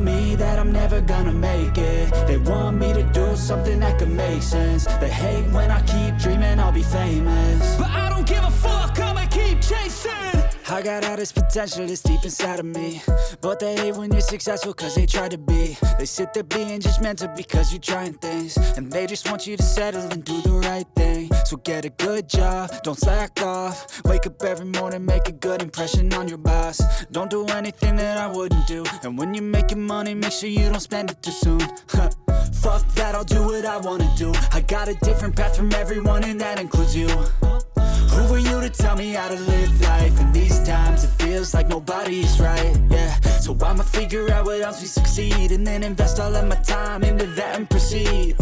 me that I'm never gonna make it. They want me to do something that could make sense. They hate when I keep dreaming I'll be famous, but I don't give a fuck, I'ma keep chasing. I got all this potential that's deep inside of me, but they hate when you're successful cause they try to be. They sit there being judgmental because you're trying things, and they just want you to settle and do the right thing. So get a good job, don't slack off. Wake up every morning, make a good impression on your boss. Don't do anything that I wouldn't do, and when you're making money, make sure you don't spend it too soon. Fuck that, I'll do what I wanna do. I got a different path from everyone, and that includes you. Who are you to tell me how to live life? In these times it feels like nobody's right, yeah. So I'ma figure out what else we succeed, and then invest all of my time into that and proceed.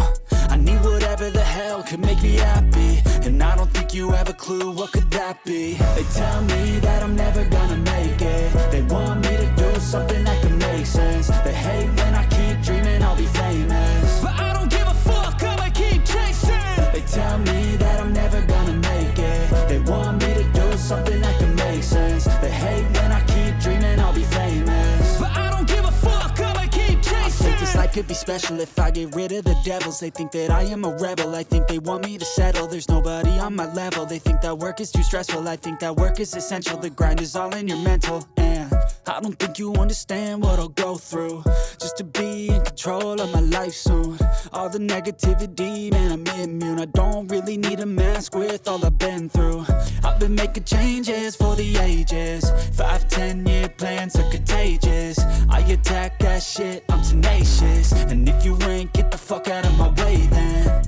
I need whatever the hell could make me happy, and I don't think you have a clue what could that be. They tell me that I'm never gonna make it. They want me to do something that could make sense. They hate when I keep dreaming I'll be famous, but I don't give a fuck, I'ma keep chasing. They tell me that I'm never gonna make it. They want me to do something that can make sense. They hate when I keep dreaming I'll be famous, but I don't give a fuck, I'ma keep chasing. I think this life could be special if I get rid of the devils. They think that I am a rebel, I think they want me to settle. There's nobody on my level. They think that work is too stressful, I think that work is essential. The grind is all in your mental, and I don't think you understand what I'll go through just to be in control of my life soon. All the negativity, man, I'm immune. I don't really need a mask with all I've been through. I've been making changes for the ages. 5-10 year plans are contagious. I attack that shit, I'm tenacious. And if you ain't, get the fuck out of my way then.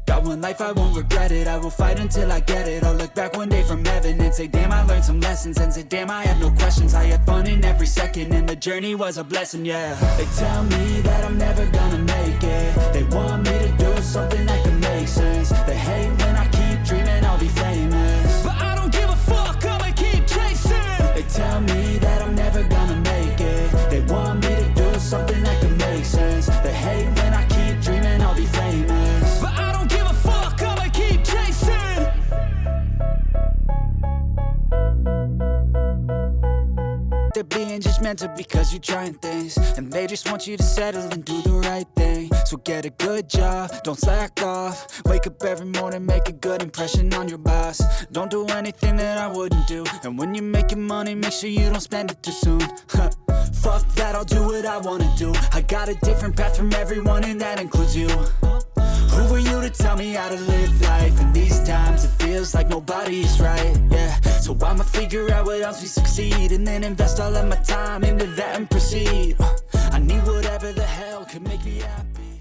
Got one life, I won't regret it. I will fight until I get it. I'll look back one day from heaven and say, damn, I learned some lessons. And say, damn, I had no questions. I had fun in every second, and the journey was a blessing, yeah. They tell me that I'm never gonna make it. They want me to do something that can make sense. They hate when I keep dreaming I'll be famous, but I don't give a fuck, I'ma keep chasing. They tell me that I'm never gonna make it. They want me to do something that can make sense. They hate when I keep dreaming I'll be famous, but I don't give a fuck, I'ma keep chasing. They're being judgmental because you're trying things, and they just want you to settle and do the right thing. So get a good job, don't slack off. Wake up every morning, make a good impression on your boss. Don't do anything that I wouldn't do, and when you're making money, make sure you don't spend it too soon. Fuck that, I'll do what I wanna do. I got a different path from everyone, and that includes you. Who are you to tell me how to live life? In these times it feels like nobody's right, yeah. So I'ma figure out what else we succeed, and then invest all of my time into that and proceed. I need whatever the hell could make me happy.